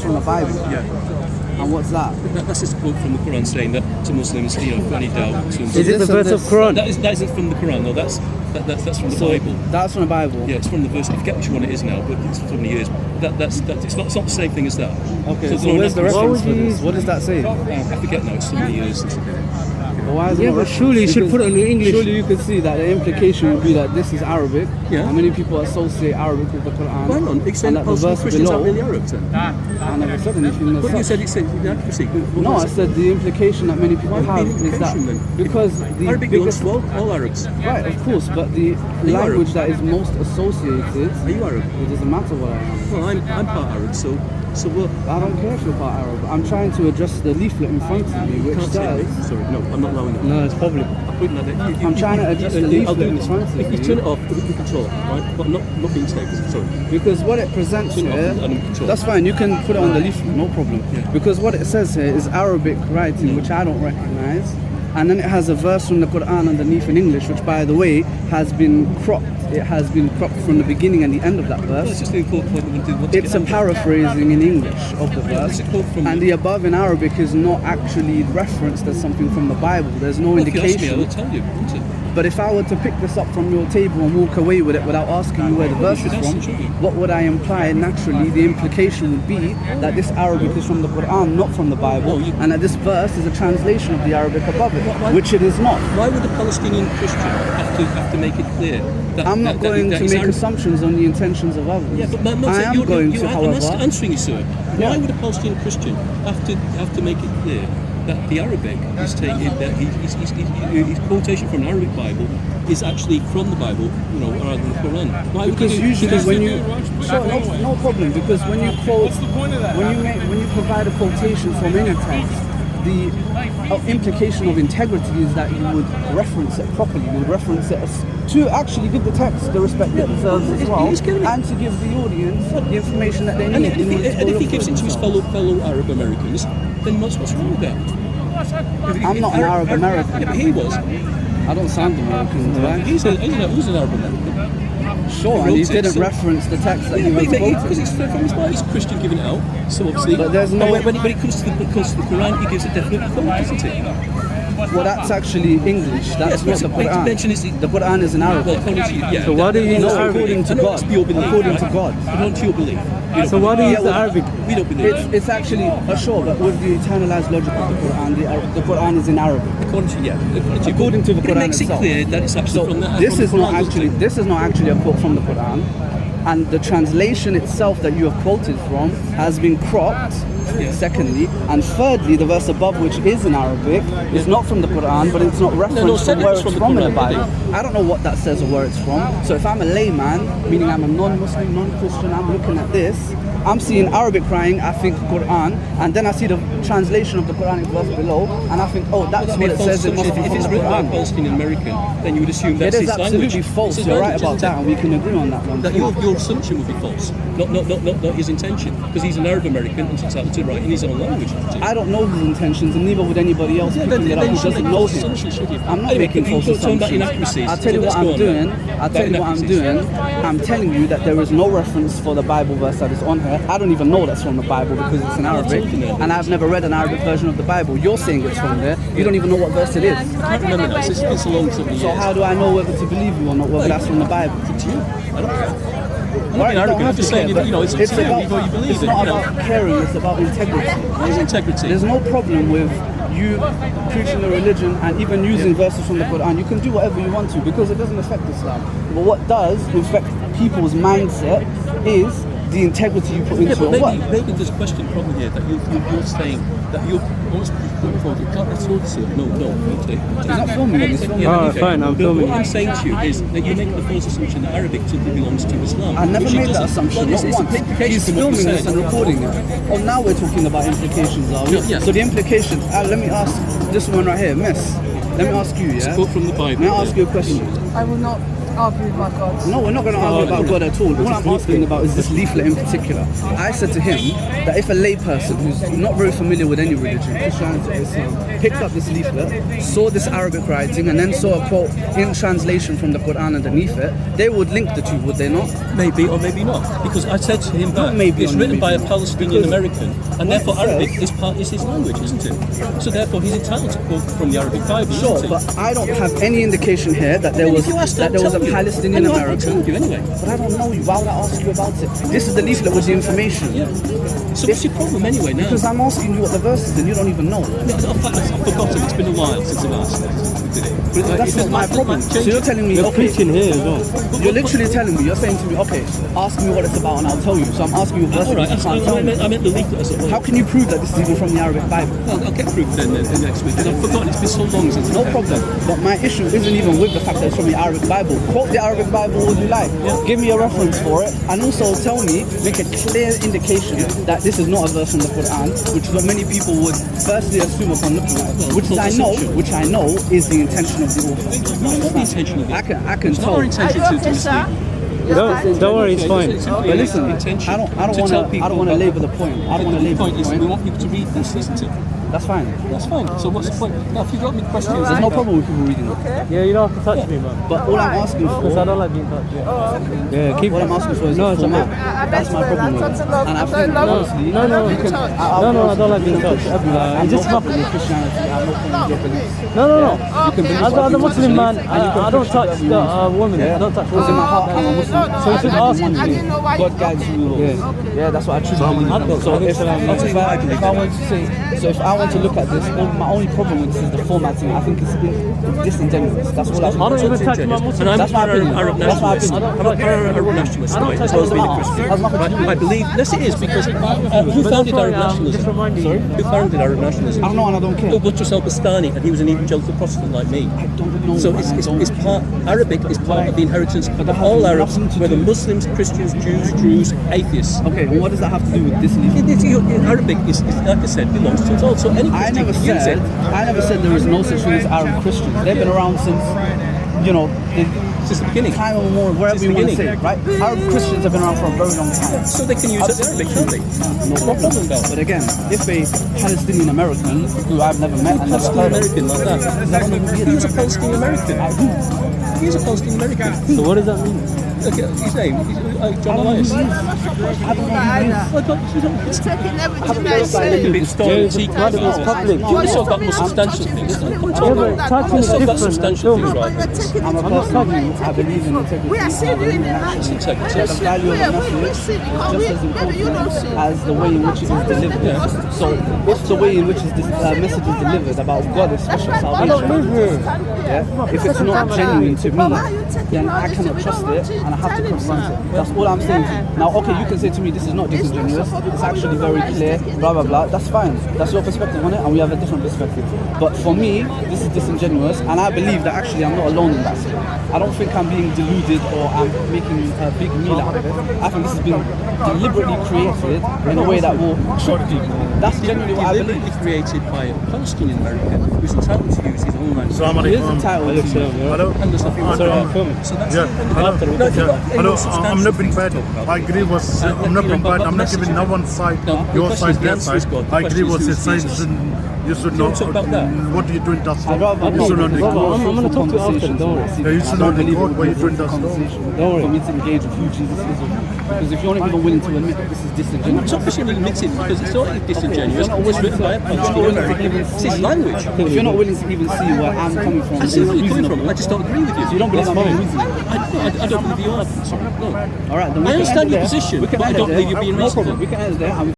from the Bible. Yeah. And what's that? That's just a quote from the Quran saying that to Muslims, you know, if any doubt. Is it the verse of Quran? That isn't from the Quran, no. That's from the Bible. That's from the Bible. Yeah, it's from the verse. I forget which one it is now, but it's so many years. It's not the same thing as that. Okay, so where's the reference for this? What does that say? I forget now. It's so many years. Well, why is it Yeah, not but referenced? surely you should put it in English. Surely you could see that the implication would be that this is Arabic. Yeah. And many people associate Arabic with the Quran. Why not? It's saying and that the Muslim verse Christians below. aren't really Arabs then. I never said anything as What you such. said, it said the accuracy. No, I said the implication that many people Why have the is that implication then? because the Arabic belongs biggest to all Arabs. right, of course, but the you language that is most associated, Are you Arab? it doesn't matter what I am. Well, I'm part Arab, so what? I don't care if you're part Arab. I'm trying to address the leaflet in front of me, which Can't say says. Sorry, no, I'm not allowing that. No, it's public. I'm putting that there. I'm trying to address the I'll leaflet do in this. front of If you you. turn it off, we can control it, right? But not being taped. Sorry. Because what it presents Turn it off here, and control. that's fine, you can put it on the leaflet, no problem. Yeah. Because what it says here is Arabic writing, which I don't recognize. And then it has a verse from the Quran underneath in English, which by the way, has been cropped. It has been cropped from the beginning and the end of that Well, it's verse. just the important point that we want to It's get a out. paraphrasing in English of the It's verse. a quote from And the above in Arabic is not actually referenced as something from the Bible. There's no Well, if you ask me, I indication. will tell you, won't it? But if I were to pick this up from your table and walk away with it without asking you where the verse is from, what would I imply naturally? The implication would be that this Arabic is from the Quran, not from the Bible, and that this verse is a translation of the Arabic above it, which it is not. Why would a Palestinian Christian have to make it clear that I'm not going to it's make Arabic? assumptions on the intentions of others. Yeah, but no, I sir, am you're, going you're, to, I'm however. answering you, sir. Yeah. Why would a Palestinian Christian have to make it clear that the Arabic is taking that his quotation from an Arabic Bible is actually from the Bible, you know, rather than the Quran? Why would Because he do- usually when you sure, no problem, because when you quote, What's the point of that? when you provide a quotation from any text, the implication of integrity is that you would reference it properly. You would reference it to actually give the text the respect it deserves as well, he's giving it. and to give the audience the information that they And need. if in he, order to and if he look gives for it to his themselves. fellow Arab Americans, then what's wrong with that? I'm not an Arab American. Yeah, but he was. I don't sound American, do I? He's an Arab American. Sure, and he wrote it, didn't so- reference the text that he was Because quoting. it's from his part, he's a Christian giving it out. So obviously, But there's no- when it comes to the Quran, he gives a definite quote, doesn't he? Well, that's actually English. That's Yes, not but the to mention Quran. is The Quran is in Well, Arabic. according to you, yeah. So why do you use No, Arabic? according to I know God. it's your belief, According to right? God. According to your belief. So why do you use the well, Arabic? We don't believe that. It's actually sure, but with the eternalized logic of the Quran, the Quran is in Arabic. According to According to the but it Quran makes itself. it clear that it's actually So from the this from is the not Quran, actually doesn't it? this is not actually a quote from the Quran, and the translation itself that you have quoted from has been cropped. Yeah. Secondly, and thirdly, the verse above, which is in Arabic, is not from the Quran, but it's not referenced said from it where was it's from the from in the Quran, Bible. didn't I don't know what that says or where it's from. So if I'm a layman, meaning I'm a non-Muslim, non-Christian, I'm looking at this, I'm seeing Arabic crying, I think Quran, and then I see the translation of the Quranic verse below, and I think, oh, that's what it says. It must be If from it's the written by a Quran. Palestinian American, then you would assume It that's is his language. absolutely false. It's his You're right language, about isn't that, it? and we can agree on that one. That your assumption would be false, not his intention, because he's an Arab American and he's entitled to write in his own language. I don't know his intentions, and neither would anybody else picking it up who doesn't know him. I'm not Anyway, making can you false talk about assumptions. inaccuracies? I'll tell you what Let's go I'm on doing. then. I'll tell you what I'm doing. I'm telling you that there is no reference for the Bible verse that is on here. I don't even know that's from the Bible because it's in Arabic, and I've never read an Arabic version of the Bible. You're saying it's from there. You don't even know what verse it is. I can't remember that. It's been so long to me. So how do I know whether to believe you or not, whether that's from the Bible? It's you. I don't care. I'm Right, not you don't being arrogant. have I'm just to saying, care, you know, it's it's you about, before you believe it's it. not you know. about caring, it's about integrity. What is integrity? There's no problem with you preaching a religion and even using verses from the Quran. You can do whatever you want to because it doesn't affect Islam. But what does affect people's mindset is the integrity you put into Yeah, but your work. maybe there's a question problem here that you're saying that you're almost putting forward. You can't afford to. No, okay. He's not filming me, he's filming Oh, me. fine, I'm But filming what you. I'm saying to you is that you're making the false assumption that Arabic simply belongs to Islam. I never which it made that doesn't. assumption, Well, not it's once. implication He's from what filming you this said. and recording it. Oh, now we're talking about implications, are we? Yeah. So the implication, let me ask this one right here, miss. Let me ask you, It's a yeah? quote from the Bible. May I ask yeah. you a question? I will not argue with my God. No, we're not going to argue about God at all. All I'm asking about is this leaflet in particular. I said to him that if a layperson who's not very familiar with any religion, Christianity or Islam, picked up this leaflet, saw this Arabic writing, and then saw a quote in translation from the Quran underneath it, they would link the two, would they not? Maybe or maybe not. Because I said to him that maybe it's or written maybe by a not. Palestinian American, and therefore it Arabic says- is his language, isn't it? So therefore he's entitled to quote from the Arabic Bible, Sure, isn't he? but I don't have any indication here that there Then was if you asked, that I'll there was a tell you. Palestinian I know, I'll American. tell you anyway. But I don't know you. Why would I ask you about it? This is the leaflet with the information. Yeah. So what's your problem anyway now? Because I'm asking you what the verse is and you don't even know. I've forgotten. It's been a while since I've asked this. But that's not my problem. So you're telling me, You're okay, preaching here as well. you're literally telling me, you're saying to me, okay, ask me what it's about and I'll tell you. So I'm asking you a verse All right, and you can't tell me. I meant the leaflet as a whole. How can you prove that this is even from the Arabic Bible? I'll get proof then next week. Because I've forgotten. It's been so long since. No problem. But my issue isn't even with the fact that it's from the Arabic Bible. Quote the Arabic Bible all you like. Give me a reference for it, and also tell me, make a clear indication that this is not a verse from the Quran, which is what many people would firstly assume upon looking at it. Which I know is the intention of the author. No, not the intention of it. I can It's not tell. our intention to mislead. Don't worry, it's fine. But listen, I don't want to labour the point. I don't want to The labour point the is, we point. want people to read this, isn't it? That's fine. That's fine. So what's the point? Now, if you've got any questions, There's no problem with people reading it. Yeah, you don't have to touch me, man. But all I'm asking Because I for, don't like being touched. Yeah, keep what I'm asking for is No, a it's format. okay. That's my problem with it. And I think honestly, No, I don't like being touched. I'm It's just not nothing. with Christianity. I'm not with your beliefs. No. believe As what a you Muslim man, want to believe, and you can I don't preach what touch you the want. woman. Yeah. I don't touch Because in my women. heart, I'm a Muslim. So you should ask me. God guides you. Yeah, that's what I truly believe. So if I want to look at this, my only problem with this is the formatting. I think it's disingenuous. That's all I think. I don't even touch my Muslim. And I'm That's my opinion. Arab That's my nationalist. opinion. I'm not Arab nationalist. I don't Right? touch As well as being a my Christian. Has nothing to do with I believe, yes, it is, because who founded Arab Just nationalism? reminding you. Who founded Arab nationalism? I don't know and I don't care. Buttress al-Bastani, and he was an evangelical Protestant like me. I don't know. So and I don't it's part, Arabic is part of the inheritance of all Arabs, whether Muslims, Christians, Jews, Druze, atheists. Okay, well, what does that have to do with this leaflet? Arabic is, like I said, belongs to us all. So any I Christian never can use said it there is no such thing as Arab Christians. They've been around since, since the beginning. time or more, wherever Since you the want to say, beginning. right? Arab Christians have been around for a very long time. So they can use Arabic, can't they? No problem. But again, if a Palestinian American who I've never met and never Palestinian heard of, American like that. I don't know who he He is. was a Palestinian American. He is a Palestinian American. So what does that mean? Look at his name, John Elias. I don't know who he is. Well, you don't. It's taking everything I I say. say. Big story. Yeah, it's public. It's public. You want to talk about more substantial things? Come Yeah, talk but about touching is talk about different. substantial things, Sure. right? I'm a person who I believe in integrity. We are seeing you in the night. It's integrity. The value of a We message see because just as maybe you don't see. important as the way in which it is delivered. So if the way in which this message is delivered about God is special I don't live salvation, here. yeah, if it's not genuine to me, then I cannot trust it and I have to confront it. That's all I'm saying to you. Now, okay, you can say to me this is not disingenuous, it's actually very clear, blah blah blah. That's fine. That's your perspective on it, and we have a different perspective. But for me, this is disingenuous, and I believe that actually I'm not alone in that. I don't think I'm being deluded or I'm making a big meal out of it. I think this has been deliberately created in a way that will shock people. That's genuinely what I believe. Deliberately created by a Palestinian American who's entitled to use his own language. He is entitled to. Hello. And there's nothing wrong Sorry, with I'm filming. that. So that's Yeah. Hello. No, if you've got any Hello. substantial I'm not being things to bad. talk about. I agree with. I'm not being bad. I'm not giving no one side. No, the Your question side, is the their answer is side. God. The I agree question is with who his is side. Jesus? You should You know want to talk about that? what are you doing. That's I'd rather you not. should not Brother, ignore. I'm gonna talk to you after, don't worry. Yeah, you should not ignore what you're doing. That's Don't worry. For me to engage with who Jesus is. Because if you're not even willing to admit that this is I'm not disingenuous, talking about admitting because it's not disingenuous. It was written by a Palestinian American. It's his language. if you're not willing to even see where I'm coming from, I see where you're coming from. I just don't agree with you. You don't believe I'm being reasonable. I don't believe you are. Sorry, no. All right, then we I can understand end it your there. position, We can but I end it don't there. believe you're being No reasonable. problem. We can end it there.